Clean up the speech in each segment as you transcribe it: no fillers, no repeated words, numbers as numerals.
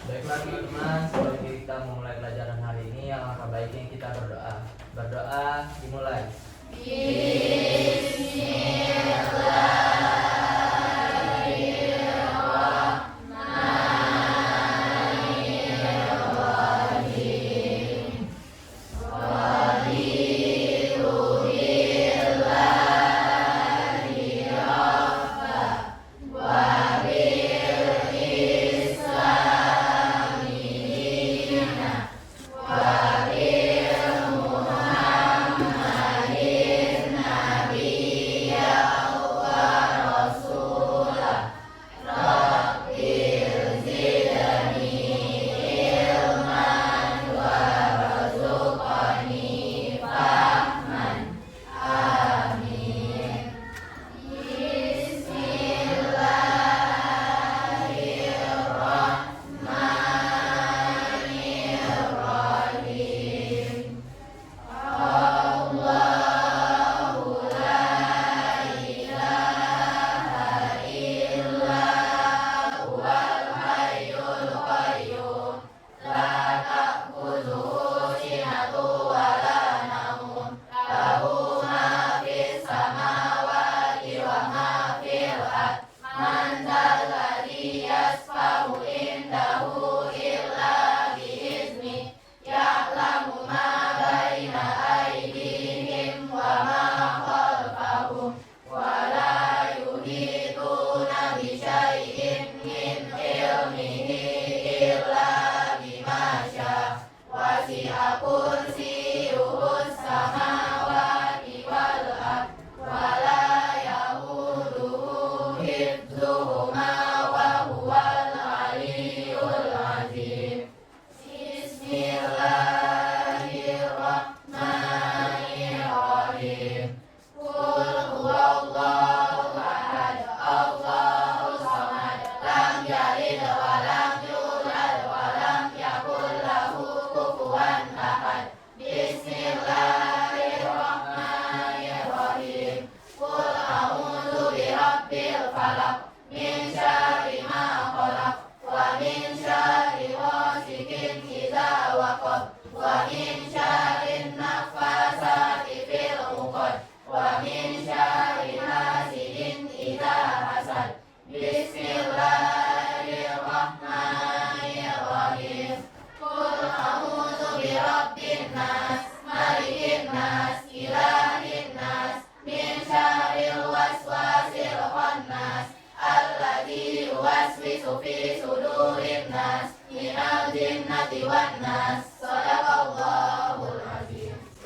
Baiklah teman-teman, sebelum kita memulai pelajaran hari ini, alangkah baiknya kita berdoa. Berdoa dimulai.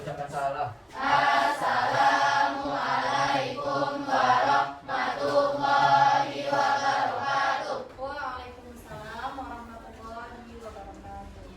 Ucapkan salam. Assalamualaikum warahmatullahi wabarakatuh. Waalaikumsalam warahmatullahi wabarakatuh.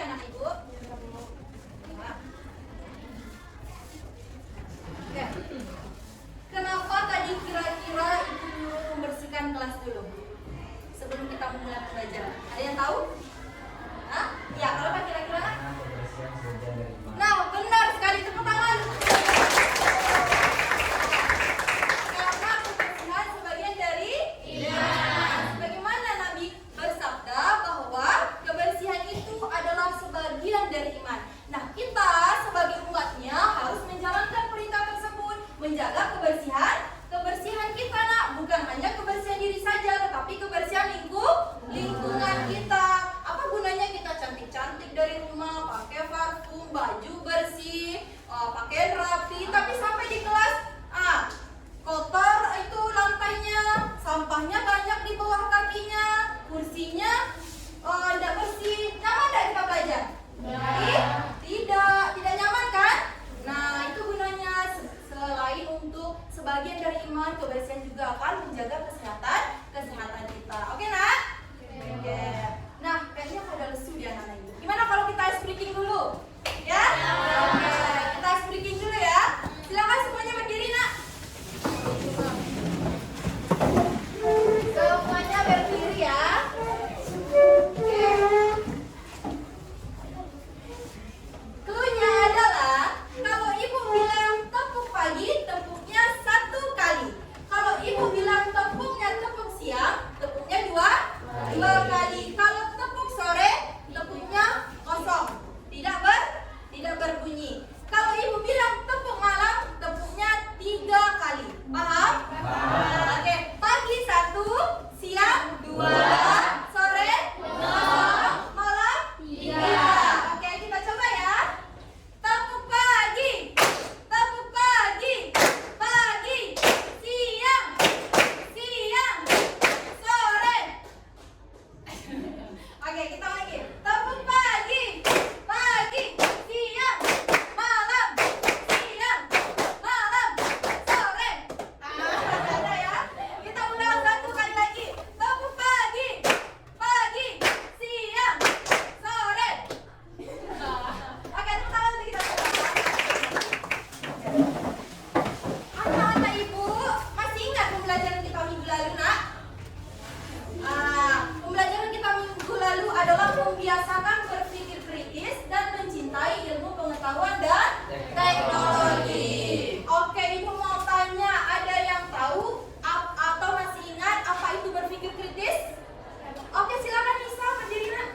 anak ibu. Ya. Oke. Kenapa tadi kira-kira ibu nyuruh membersihkan kelas dulu sebelum kita memulai pembelajaran? Ada yang tahu? Hah? Ya, kenapa kira-kira? Karena kebersihan sebagian dari iman. Nah, benar sekali, tepuk tangan. Karena kebersihan sebagian dari iman. Sebagaimana Nabi bersabda bahwa kebersihan itu adalah sebagian dari iman. Nah, kita sebagai umatnya harus menjalankan perintah tersebut, menjaga kebersihan kita, nak. Bukan hanya kebersihan diri saja, tetapi kebersihan lingkungan kita. Apa gunanya kita cantik-cantik dari rumah, pakai parfum, baju bersih, pakai rapi, tapi sampai di kelas kotor itu lantainya, sampahnya banyak di bawah kakinya, kursinya tidak bersih. Nyaman tidak kita belajar? Tidak nyaman kan? Nah, itu gunanya. Selain untuk sebagian dari iman, kebersihan juga akan menjaga kesehatan kita. Oke, nak? Oke. Nah, kayaknya pada lesu ya anak ibu. Gimana kalau kita ice breaking dulu? Ya? Oke, kita ice breaking dulu ya. Silakan semuanya berdiri, nak. Semuanya berdiri ya. Oke. Cluenya adalah kalau ibu bilang tepuk pagi, tepuknya 1 kali. Kalau ibu bilang tepuk siang, tepuknya 2 kali. Kalau tepuk sore, tepuknya kosong, tidak berbunyi. Kalau ibu bilang tepuk malam, tepuknya 3 kali. Paham? Oke, pagi 1, siang 2, sore 0, malam 3. Oke, kita coba ya. Tepuk pagi, pagi, siang, sore. Oke, kita lagi. Tepuk pagi, siang, malam, sore. Ada ya? Kita ulang 1 kali lagi. Tepuk pagi, siang, sore. Oke, tepuk tangan untuk kita semua. Anak-anak ibu, masih ingat pembelajaran kita minggu lalu, nak? Pembelajaran kita minggu lalu adalah membiasakan berpikir kritis dan mencintai ilmu pengetahuan dan teknologi. Oke, ibu mau tanya, ada yang tahu atau masih ingat apa itu berpikir kritis? Oke, silakan Nisa, berdiri, nak.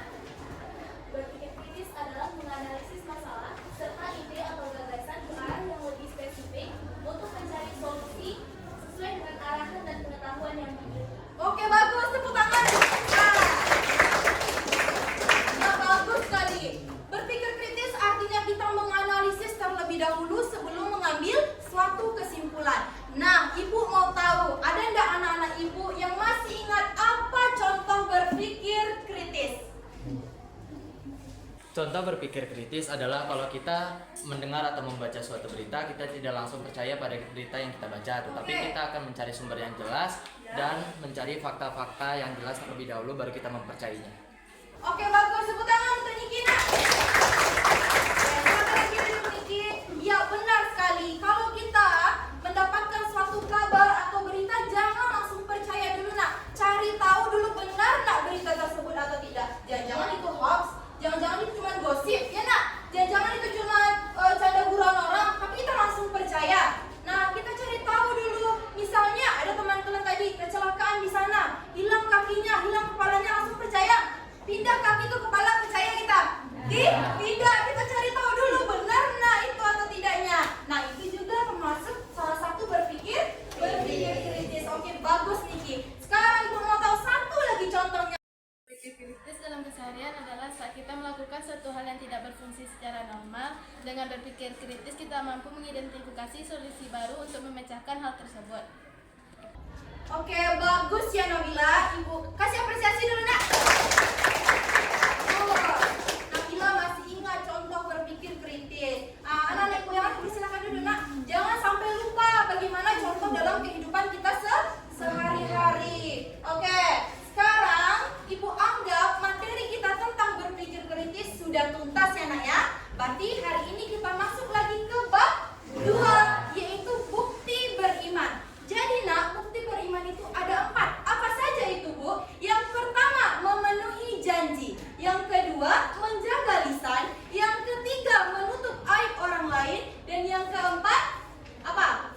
Berpikir kritis adalah menganalisis masalah serta ide atau gagasan ke arah yang lebih spesifik untuk mencari solusi sesuai dengan arahan dan pengetahuan yang dimiliki. Oke, bagus, tepuk tangan. Nah, bagus sekali. Berpikir kritis artinya kita menganalisis terlebih dahulu sebelum mengambil suatu kesimpulan. Nah, ibu mau tahu, ada enggak anak-anak ibu yang masih ingat apa contoh berpikir kritis? Contoh berpikir kritis adalah kalau kita mendengar atau membaca suatu berita, kita tidak langsung percaya pada berita yang kita baca, tetapi kita akan mencari sumber yang jelas dan mencari fakta-fakta yang jelas terlebih dahulu baru kita mempercayainya. Oke, bagus, tepuk tangan untuk Niki, nak. Silakan lagi dulu, Niki. Ya, benar sekali. Kalau kita mendapatkan suatu kabar atau berita, jangan langsung percaya dulu, nak. Cari tahu dulu benar nak berita tersebut atau tidak. Jangan-jangan itu hoax, jangan-jangan itu cuma gosip, ya nak. Jangan-jangan itu cuma canda gurauan orang, tapi kita langsung percaya. Nah, kita cari tahu dulu. Misalnya ada teman-teman tadi kecelakaan di sana, hilang kakinya, hilang kepalanya, langsung percaya. Pindah kaki ke kepala, percaya kita? Tidak, kita cari tahu dulu benar nah itu atau tidaknya. Nah, itu juga termasuk salah satu berpikir kritis. Oke, bagus Niki. Sekarang ibu mau tahu satu lagi contohnya. Berpikir kritis dalam keseharian adalah saat kita melakukan suatu hal yang tidak berfungsi secara normal. Dengan berpikir kritis kita mampu mengidentifikasi solusi baru untuk memecahkan hal tersebut. Oke, bagus ya Nabila. Ibu kasih apresiasi dulu, nak. Nabila masih ingat contoh berpikir kritis. Anak-anak ibu yang lain silakan dulu, nak. Jangan sampai lupa bagaimana contoh dalam kehidupan kita sehari-hari. Oke, sekarang ibu anggap materi kita tentang berpikir kritis sudah tuntas. tuntas ya nak ya. Berarti hari ini kita masuk lagi ke bab 2, yaitu bukti beriman. Jadi nak, bukti beriman itu ada 4. Apa saja itu Bu? Yang pertama, memenuhi janji. Yang kedua, menjaga lisan. Yang ketiga, menutup aib orang lain. Dan yang keempat, apa?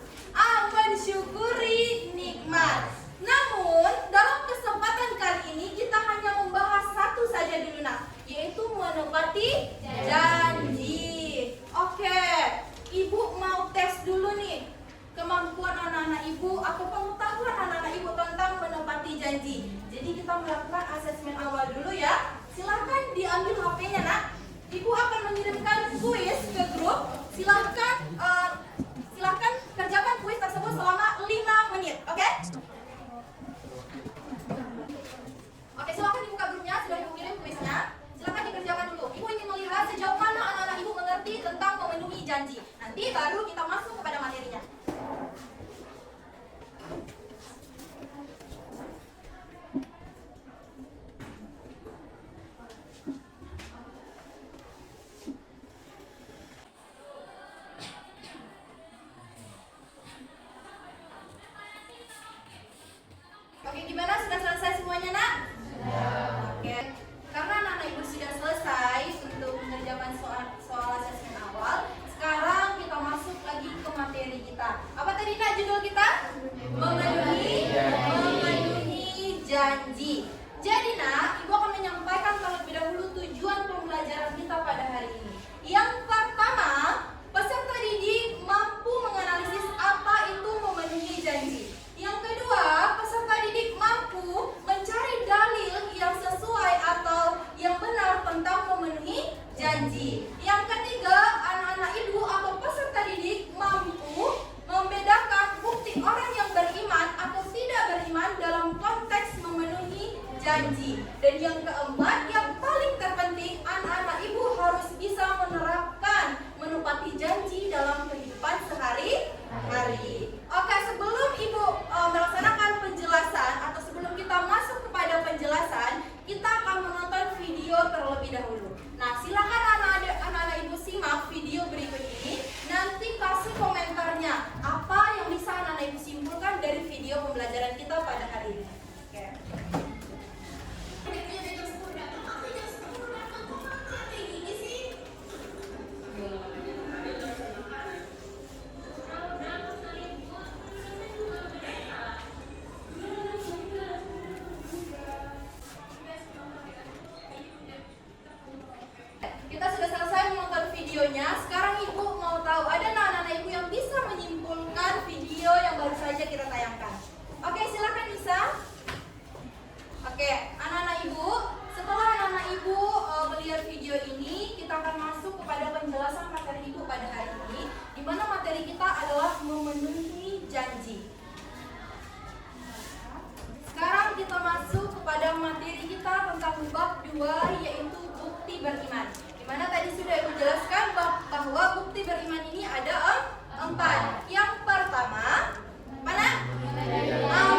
Mensyukuri nikmat. Namun, dalam kesempatan kali ini kita hanya membahas satu saja dulu nak, yaitu menepati janji. Oke, Ibu mau tes dulu nih kemampuan anak-anak Ibu atau pengetahuan anak-anak Ibu tentang menepati janji. Jadi kita melakukan asesmen awal dulu ya. Silahkan diambil HP-nya nak. Ibu akan mengirimkan kuis ke grup. Silahkan kerjakan kuis tersebut selama 5 menit. Oke? Oke, silahkan dibuka grupnya. Sudah Ibu kirim kuisnya. Silahkan dikerjakan dulu. Ibu ingin melihat sejauh mana anak-anak Ibu mengerti tentang memenuhi janji. Nanti baru kita masuk kepada materinya. Oke, gimana? Sudah selesai semuanya, nak? Oke. Karena anak-anak Ibu sudah selesai untuk mengerjakan soal asesmen awal, sekarang kita masuk lagi ke materi kita. Apa tadi nak judul kita? Memenuhi janji. Jadi nak, Ibu akan menyampaikan terlebih dahulu tujuan pembelajaran kita pada hari ini. Yang pertama, peserta didik mampu menganalisis apa itu memenuhi janji. Yang kedua, peserta didik mampu mencari dalil yang sesuai atau yang benar tentang memenuhi janji. Yang ketiga, anak-anak Ibu atau peserta didik mampu membedakan bukti orang yang beriman atau tidak beriman dalam konteks memenuhi janji. Dan yang keempat, yang paling terpenting, anak-anak Ibu harus bisa menerapkan menepati janji dalam kehidupan sehari-hari. Oke, sebelum Ibu melaksanakan penjelasan atau sebelum kita masuk kepada penjelasan, kita akan menonton video terlebih dahulu. Nah, silakan anak-anak Ibu simak video berikut ini. Nanti kasih komentarnya apa yang bisa anak-anak Ibu simpulkan dari video pembelajaran kita pada hari ini. Oke. Kita sudah selesai menonton videonya. Sekarang Ibu mau tahu, ada anak-anak Ibu yang bisa menyimpulkan video yang baru saja kita tayangkan. Oke, silakan bisa. Oke, anak-anak Ibu, setelah anak-anak Ibu melihat video ini, kita akan masuk kepada penjelasan materi Ibu pada hari ini, di mana materi kita adalah memenuhi janji. Sekarang kita masuk kepada materi kita tentang bab 2, yaitu bukti beriman. Dimana tadi sudah Ibu jelaskan bahwa bukti beriman ini ada 4. Yang pertama, mana?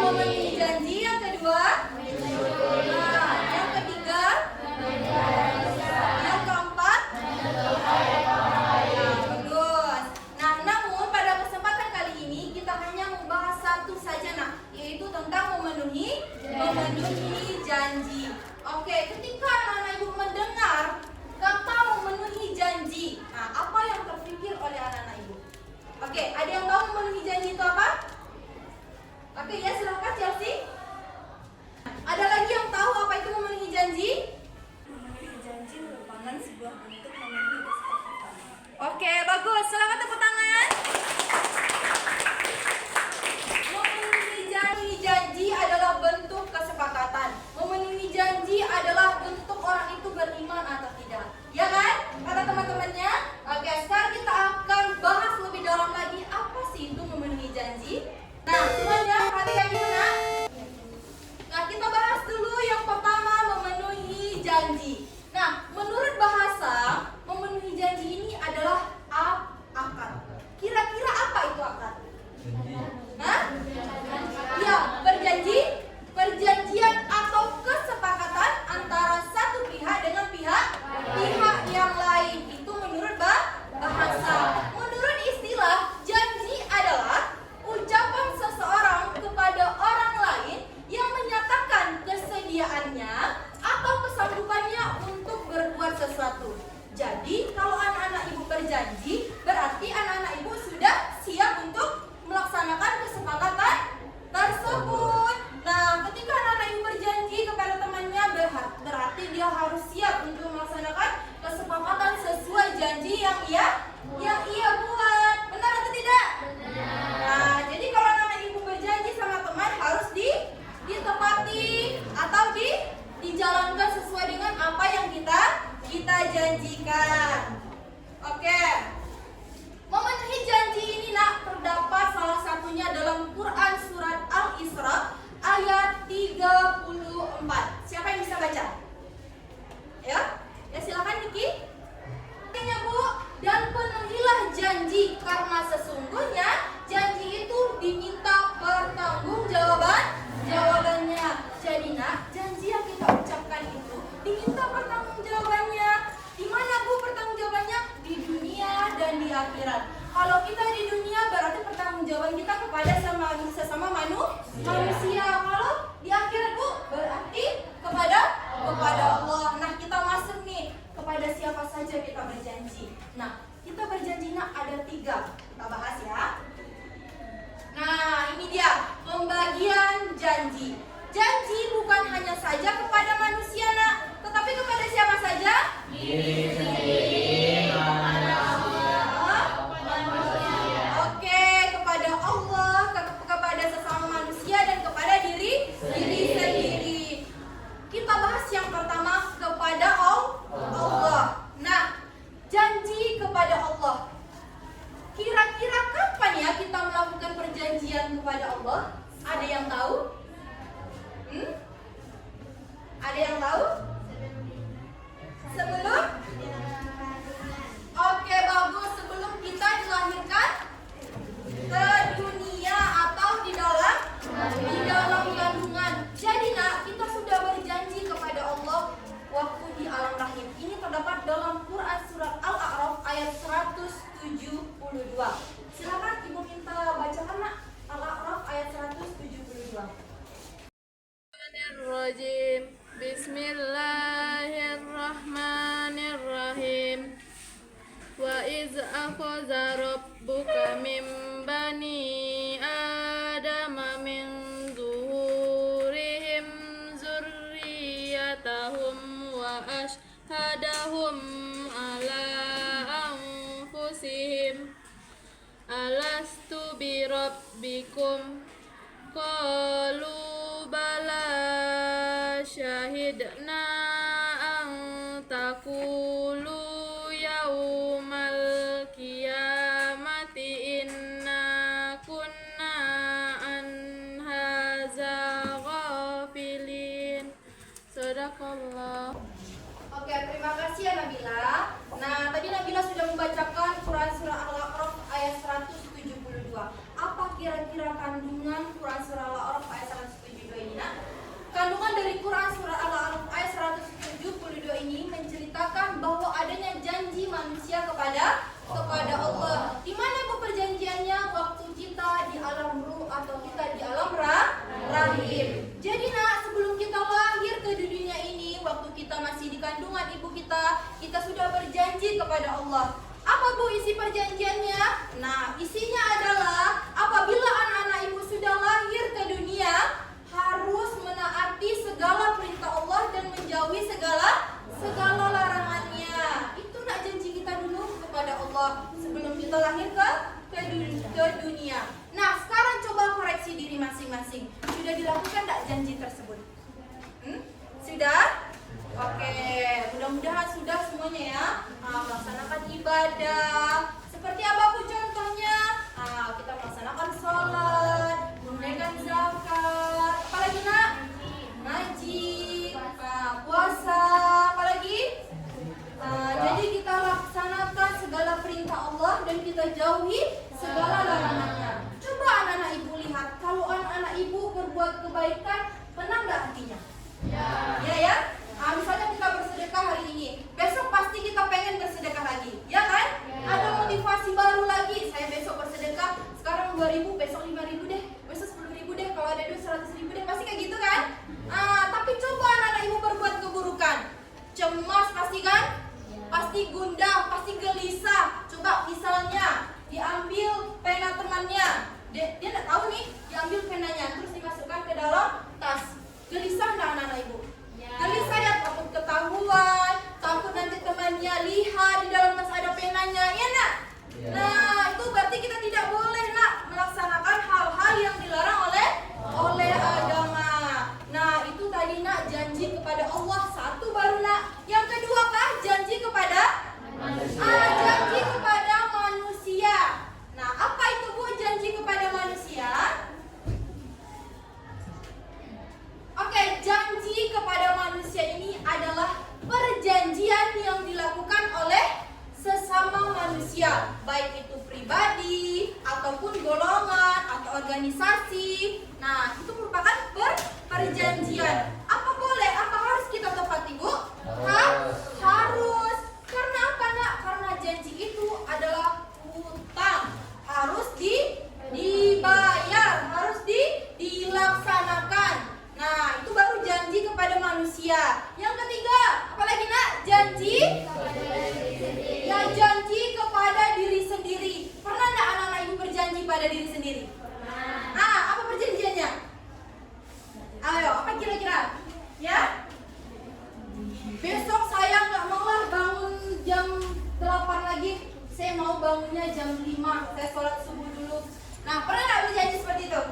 Memenuhi janji. Yang kedua, yang ketiga, yang keempat, bagus. Nah, namun pada kesempatan kali ini kita hanya membahas satu saja nak, yaitu tentang memenuhi janji. Oke, ketika anak-anak berjanji, berarti anak-anak ibu sudah siap untuk melaksanakan kesepakatan tersebut. Nah, ketika anak-anak ibu berjanji kepada temannya, berarti dia harus siap untuk melaksanakan kesepakatan sesuai janji yang ia buat. Benar atau tidak? Nah, jadi kalau anak-anak ibu berjanji sama teman harus ditepati atau dijalankan sesuai dengan apa yang kita janjikan. Oke. Memenuhi janji ini nak terdapat salah satunya dalam Quran surat Al-Isra ayat 34. Siapa yang bisa baca? Ya silakan Niki. Artinya Bu, dan penuhilah janji karena sesungguhnya janji itu diminta jawabannya. Jadi nak, janji yang kita ucapkan itu diminta pertanggungjawabannya. Di mana Bu pertanggungjawabannya? Di dunia dan di akhirat. Kalau kita di dunia berarti pertanggungjawaban kita kepada sesama manusia. Kalau di akhirat Bu berarti kepada Allah. Nah, kita masuk nih kepada siapa saja kita berjanji. Nah, kita berjanji nak ada 3. Kita bahas ya. Nah, ini dia pembagian janji. Janji bukan hanya saja kepada manusia nak, tetapi kepada siapa saja? Diri sendiri, Oke, kepada Allah, kepada sesama manusia dan kepada diri sendiri. Kita bahas yang pertama kepada Allah. Nah, janji kepada Allah. Kira-kira kapan ya kita melakukan perjanjian kepada Allah? Ada yang tahu? Ada yang tahu? Sebelum? Oke, bagus. Sebelum kita dilahirkan ke dunia atau di dalam kandungan. Jadi nak, kita sudah berjanji kepada Allah waktu di alam rahim. Ini terdapat dalam Quran surat Al-A'raf ayat 172. Silakan Ibu minta bacakan nak Al-A'raf ayat 172. Bismillahirrahmanirrahim. Wa iz akhadha rabbuka min bani adama min zuhurihim zurriyatahum wa ashhadahum ala anfusihim alastu bi rabbikum qalu bala syahidna an taqulu yaumal qiyamati inna kunna an hadza ghafilin. Sadaqallah. Oke, terima kasih ya Nabila. Nah, tadi Nabila sudah membacakan Quran surah Al-A'raf ayat 172. Apa kira-kira kandungan Quran surah Al-A'raf ayat 172 ini nak? Kandungan dari Quran surah Al-A'raf ayat 172 ini menceritakan bahwa adanya janji manusia kepada Allah. Di mana Bu perjanjiannya? Waktu kita di alam ruh atau kita di alam rahim. Jadi nak, sebelum kita lahir ke dunia ini, waktu kita masih di kandungan ibu kita sudah berjanji kepada Allah. Apa Bu isi perjanjiannya? Nah, isinya adalah apabila anak-anak ibu sudah lahir ke dunia, harus menaati segala perintah Allah dan menjauhi segala larangannya. Itu nak janji kita dulu kepada Allah sebelum kita lahir ke dunia. Nah, sekarang coba koreksi diri masing-masing. Sudah dilakukan tak janji tersebut? Sudah? Oke, mudah-mudahan sudah semuanya ya. Melaksanakan ibadah. Seperti apa Bu contohnya? Kita melaksanakan sholat, menunaikan zakat, apalagi nak? Ngaji, puasa, apalagi? Jadi kita laksanakan segala perintah Allah dan kita jauhi segala larangannya. Coba anak-anak ibu lihat, kalau anak-anak ibu berbuat kebaikan, tenang nggak hatinya? Ya. Misalnya kita bersedekah hari ini, besok pasti kita pengen bersedekah lagi, ya kan? Ada motivasi baru lagi, saya besok bersedekah, sekarang 2.000, besok 5.000 deh, besok 10.000 deh, kalau ada duit 100.000 deh, pasti kayak gitu kan? Tapi coba anak-anak ibu berbuat keburukan, cemas pasti kan? Pasti gundah, pasti gelisah. Coba manusia, baik itu pribadi ataupun golongan atau organisasi. Nah, itu merupakan perjanjian. Apa boleh, apa harus kita tepati, Bu? Harus. Karena apa, Nak? Karena janji itu adalah hutang, harus dibayar, harus dilaksanakan. Nah, itu baru janji kepada manusia. Yang ketiga, apalagi, Nak? Janji kepada diri sendiri. Pernah enggak anak-anak ibu berjanji pada diri sendiri? Apa perjanjiannya? Ayo, apa kira-kira? Ya? Besok saya nggak maulah bangun jam 8 lagi. Saya mau bangunnya jam 5. Saya sholat subuh dulu. Nah, pernah nggak berjanji seperti itu?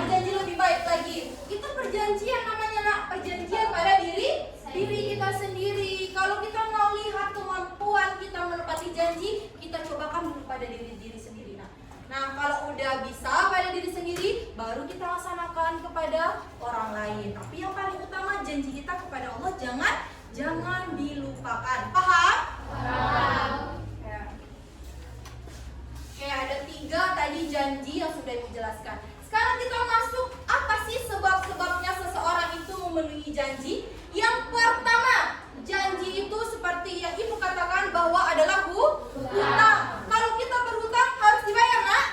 Berjanji lebih baik lagi. Itu perjanjian namanya, Nak. Perjanjian pada diri kita sendiri. Kalau kita mau lihat kemampuan kita menepati janji, kita cobakan dulu pada diri sendiri. Nah, kalau udah bisa pada diri sendiri, baru kita laksanakan kepada orang lain. Tapi yang paling utama, janji kita kepada Allah jangan dilupakan. Paham? Ya. Oke, ada 3 tadi janji yang sudah Ibu jelaskan. Sekarang kita masuk, apa sih sebab-sebabnya seseorang itu memenuhi janji? Yang pertama, janji itu seperti yang Ibu katakan bahwa adalah hutang. Kalau kita berhutang harus dibayar, Nak?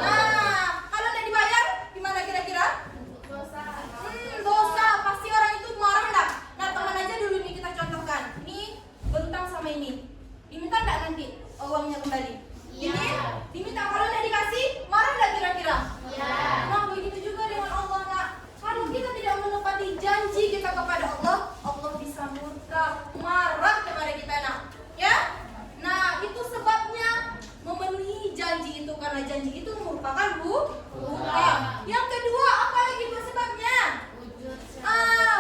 Nah, kalau tidak dibayar, gimana kira-kira? Dosa. Pasti orang itu marah enggak? Nah, teman aja dulu nih kita contohkan. Ini berhutang sama ini. Diminta enggak nanti uangnya kembali? Diminta. Kalau tidak dikasih, marah enggak kira-kira? Nah, begitu juga dengan Allah, Nak. Kalau kita tidak menepati janji kita kepada Allah, Allah bisa murka, marah kepada kita, Nak. Ya? Nah, itu sebabnya memenuhi janji itu, karena janji itu merupakan hutang. Yang kedua, apa lagi sebabnya?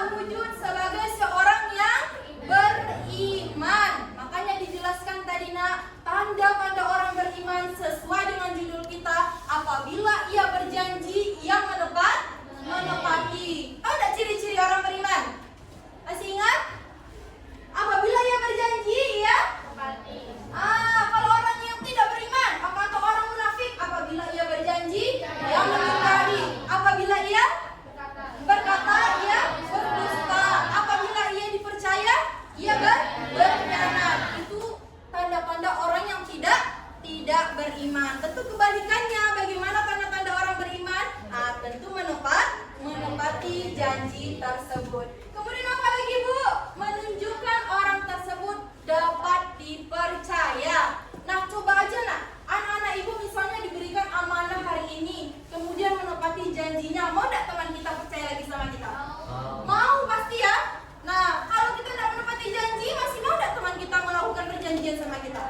Wujud sebagai seorang yang beriman. Makanya dijelaskan tadi, Nak, tanda-tanda orang beriman sesuai dengan judul kita, apabila ia berjanji, ia menepati. Tahu enggak ciri-ciri orang beriman? Masih ingat? Apabila ia berjanji, ia kalau orang yang tidak beriman, atau orang munafik, apabila ia berjanji, ia mengingkari. Apabila ia berkata, ia berdusta. Apabila ia dipercaya, ia berkhianat. Itu tanda-tanda orang yang tidak beriman. Tentu kebalikannya, bagaimana tanda-tanda orang beriman? Tentu menepati janji tersebut. Kemudian apa lagi, Bu? Menunjukkan orang tersebut dapat dipercaya. Nah, coba aja, Nak, anak-anak ibu misalnya diberikan amanah hari ini, kemudian menepati janjinya, mau tidak teman kita percaya lagi sama kita? Mau pasti ya. Nah, kalau kita tidak menepati janji, masih mau tidak teman kita melakukan perjanjian sama kita?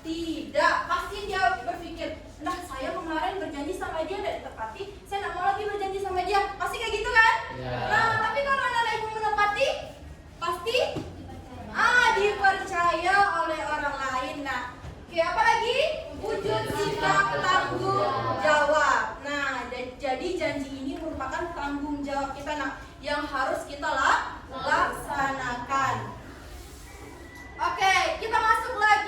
Tidak. Pasti dia berpikir, nah saya kemarin berjanji sama dia tidak ditepati, saya tidak mau lagi berjanji sama dia. Pasti kayak gitu kan? Nah, tapi kalau anak-anak ibu menepati, pasti dipercaya oleh orang lain. Nah, oke, apa lagi? Wujud sikap tanggung jawab. Nah, jadi janji ini merupakan tanggung jawab kita, Nah, yang harus kita laksanakan. Oke, kita masuk lagi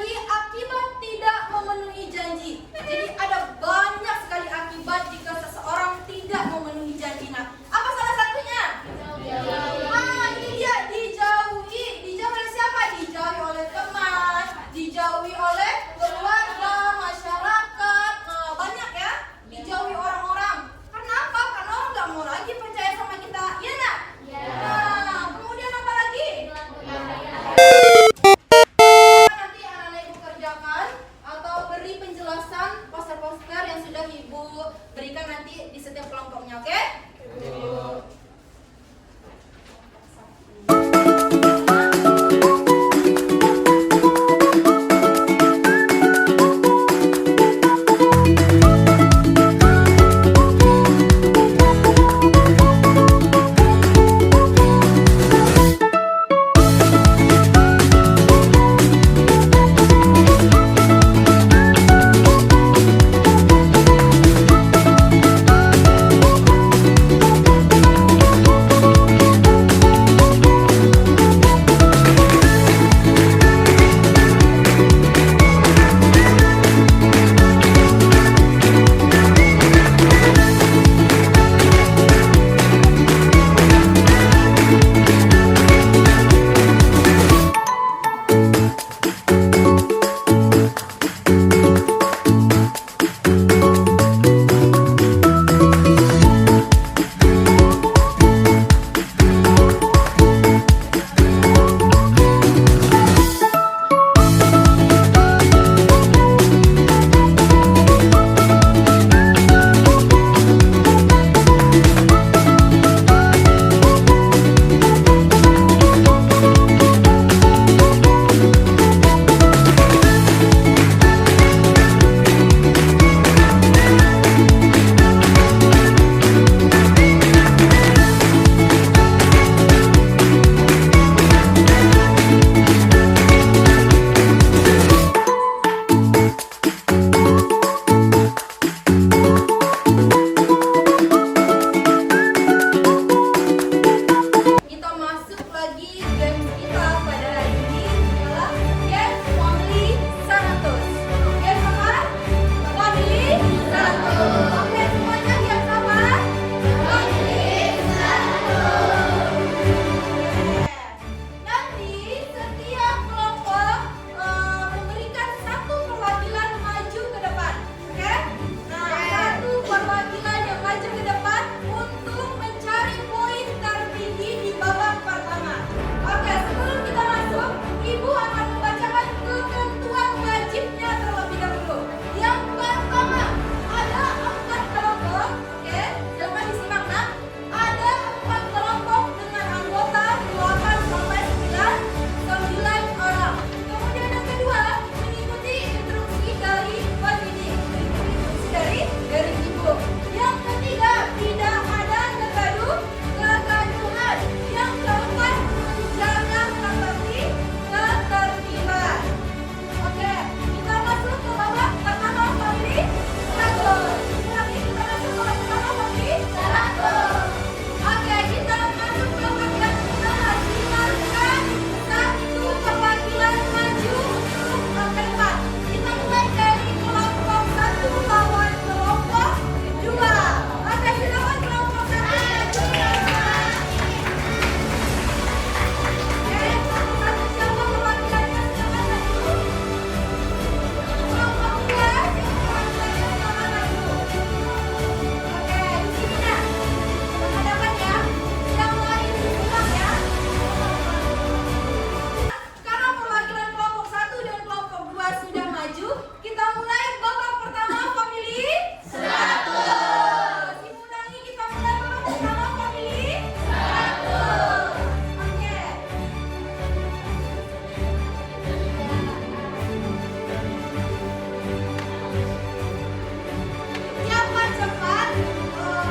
Kita masuk lagi game kita pada hari ini adalah game Family 100. Game apa? Family 100. Oke, semuanya yang sama? Family 100. Nanti setiap kelompok memberikan satu perwakilan maju ke depan. Oke? Nah, satu perwakilan yang maju ke depan untuk mencari poin tertinggi di babak pertama. Oke, sebelum kita masuk, Ibu akan membacakan ketentuan wajibnya terlebih dahulu. Yang pertama, ada 4 kelompok. Oke, jangan disimak nak. Ada 4 kelompok dengan anggota 8 sampai 9 orang. Kemudian yang kedua, mengikuti instruksi dari pendidik, mengikuti instruksi dari ibu. Yang ketiga, tidak ada kegaduhan. Yang keempat, menjaga ketertiban. Oke, kita masuk ke babak pertama Family 100. Lagi kita masuk ke babak pertama Family 100. Oke, kita masuk ke babak yang pertama. Silakan satu perwakilan maju untuk ke depan. Kita mulai dari kelompok 1 lawan kelompok 2. Oke, silakan kelompok 1 maju. Oke, kelompok 1 siapa perwakilannya? Silakan maju. Kelompok 2 siapa perwakilannya? Silakan maju. Oke, di sini nak. Berhadapan ya. Yang lain di sebelah ya. Karena perwakilan kelompok 1 dan kelompok 2 sudah maju, kita mulai babak pertama Family 100. Ibu ulangi, kita mulai babak pertama Family 100. Oke. Siapa cepat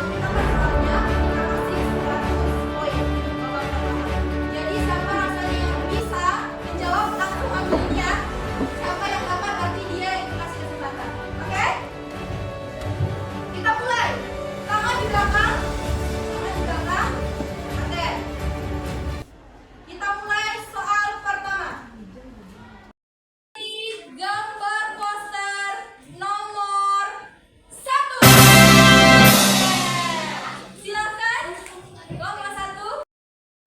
mendapat jawabnya, kita kasih 100 poin babak pertama. Jadi siapa rasanya yang bisa menjawab langsung ambilnya. Siapa yang dapat berarti dia yang dikasih kesempatan. Oke? Kita mulai. Tangan di belakang. Tangan di belakang. Oke. Kita mulai soal pertama. Gambar poster nomor 1. Silakan. Nomor 1.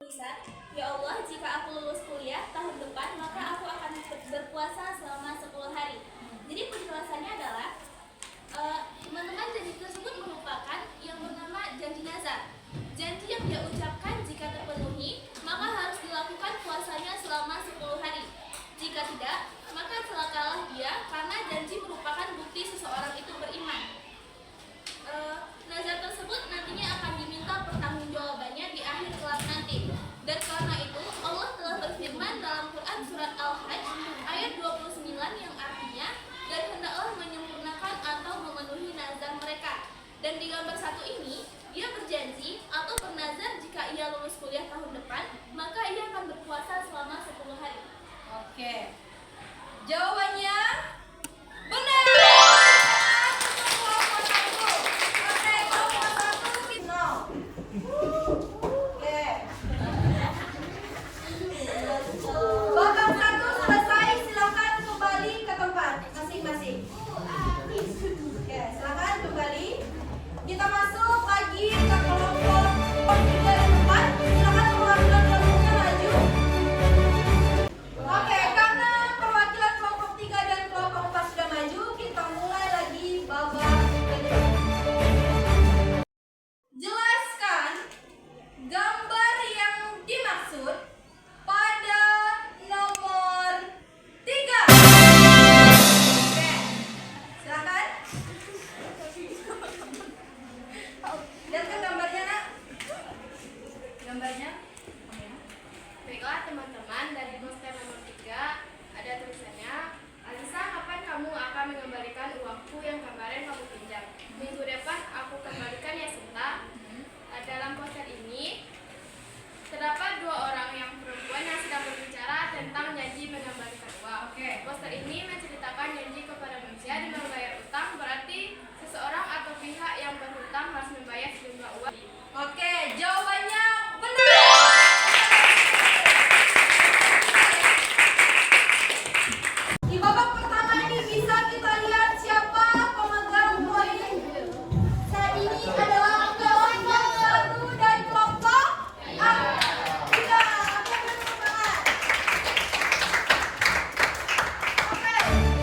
Tulisan, ya Allah, jika aku lulus kuliah tahun depan, maka aku akan berpuasa selama 10 hari. Jadi penjelasannya adalah teman-teman, janji tersebut merupakan yang bernama janji nazar. Janji yang dia ucapkan jika terpenuhi, maka harus dilakukan puasanya selama 10 hari. Jika tidak, maka celakalah dia karena janji merupakan bukti seseorang itu beriman. Nazar tersebut nantinya akan diminta pertanggungjawabannya di akhir kelak nanti. Dan karena itu Allah telah berfirman dalam Quran surat Al-Hajj ayat 29 yang artinya, dan hendaklah menyempurnakan atau memenuhi nazar mereka. Dan di gambar 1 ini, dia berjanji atau bernazar jika ia lulus kuliah tahun depan, maka ia akan berpuasa selama 10 hari. Oke. Jawabannya benar. Kelompok 1. Oke, kelompok 1 nol. Oke. Babak 1 selesai, silakan kembali ke tempat masing-masing. Oke, silakan kembali. Kita masuk lagi ke kelompok 3 dan 4. Silakan perwakilan kelompoknya maju. Oke, karena poster ini menceritakan janji kepada manusia dengan membayar utang, berarti seseorang atau pihak yang berhutang harus membayar sejumlah uang. Oke, jawabannya benar. Di babak pertama ini bisa kita lihat siapa pemegang poin. Saat ini adalah kelompok 1 dan kelompok 3. Oke, benar banget. Oke,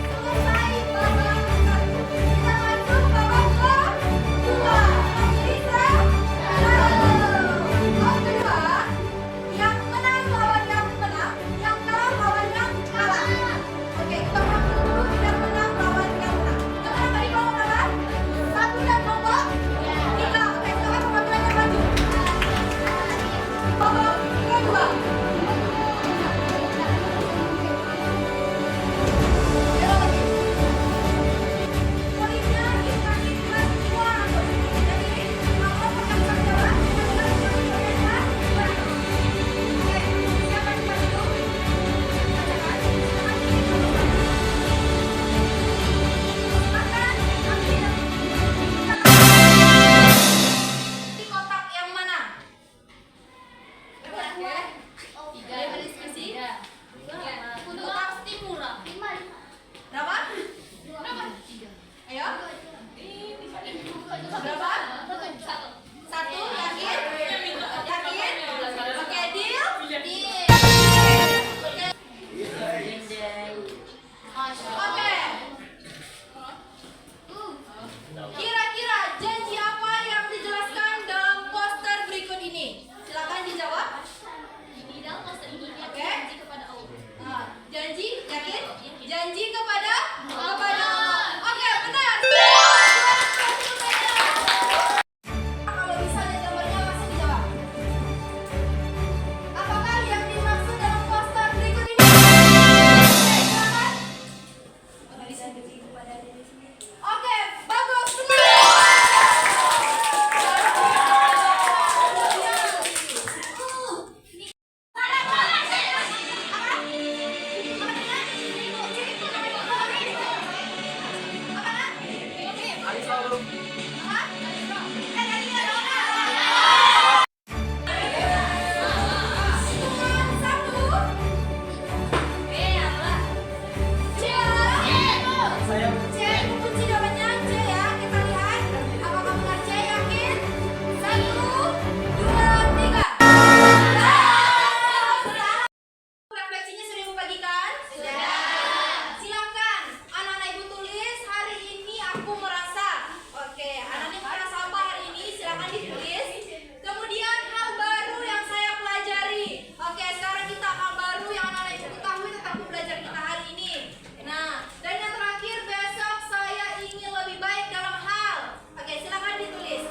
selesai babak 1. Kita masuk babak kedua. Bisa? Babak kedua, yang menang lawan yang menang, yang kalah lawan yang kalah. Oke, kita ulang dulu, yang menang lawan yang menang. Yang menang tadi kelompok berapa? 1 dan kelompok 3. Oke, sekarang kelompok 2 yang maju. Babak kedua. Poinnya dibagi dua semua. Jadi, kalau pertanyaan jawab, poinnya berapa? Oke, siapa yang maju? Di kotak yang mana? Berapa? Ayo. Berapa? 1, yakin? Yakin? Oke, deal? Oke. Kira-kira janji apa yang dijelaskan dalam poster berikut ini? Silakan dijawab. Oke. Janji, yakin? Janji kepada Allah. Oke, benar. Kalau bisa ada jawabannya langsung dijawab. Apakah yang dimaksud dalam poster berikut ini? Oke, silakan. Oke, bagus, benar. Kunci jawabannya C ya, kita lihat. Apakah benar C, yakin? 1, 2, 3. Refleksinya sudah ibu bagikan? Sudah. Silakan, anak-anak ibu tulis hari ini aku merasa. Oke, anak-anak merasa apa hari ini? Silakan ditulis. Kemudian hal baru yang saya pelajari. Oke, sekarang kita hal baru yang anak-anak ibu ketahui tentang pembelajaran kita hari ini. Nah, dan yang terakhir besok saya ingin lebih baik dalam hal. Oke, silakan ditulis.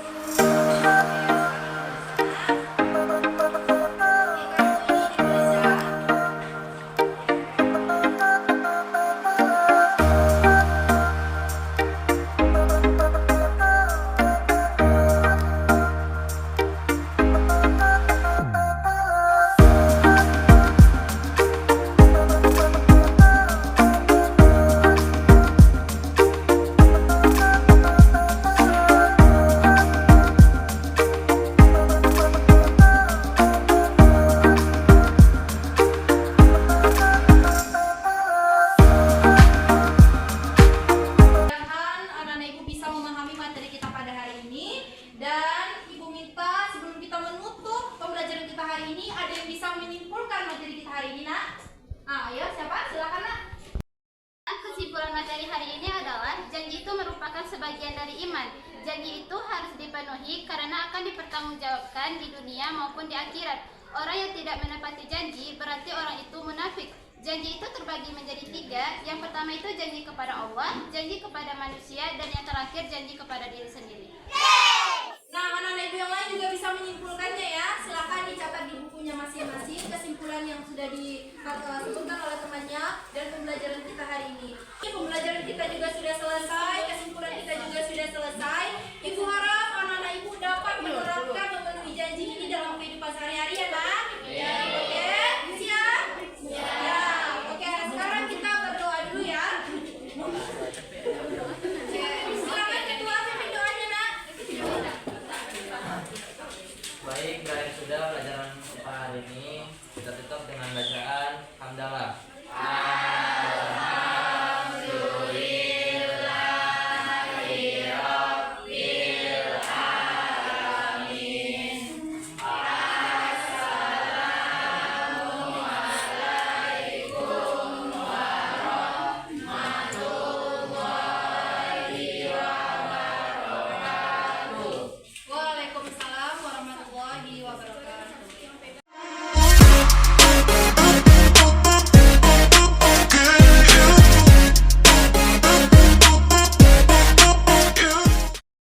Mudah-mudahan anak-anak ibu bisa memahami materi kita pada hari ini. Dan ibu minta sebelum kita menutup pembelajaran kita hari ini, ada yang bisa menyimpulkan materi kita hari ini, nak? Ayo, siapa? Silakan, nak. Kesimpulan materi hari ini adalah janji itu merupakan sebagian dari iman. Janji itu harus dipenuhi karena akan dipertanggungjawabkan di dunia maupun di akhirat. Orang yang tidak menepati janji berarti orang itu munafik. Janji itu terbagi menjadi 3. Yang pertama itu janji kepada Allah, janji kepada manusia, dan yang terakhir janji kepada diri sendiri. Nah, anak-anak ibu yang lain juga bisa menyimpulkannya ya. Silakan dicatat di bukunya masing-masing kesimpulan yang sudah disebutkan oleh temannya dan pembelajaran kita hari ini. Pembelajaran kita juga sudah selesai.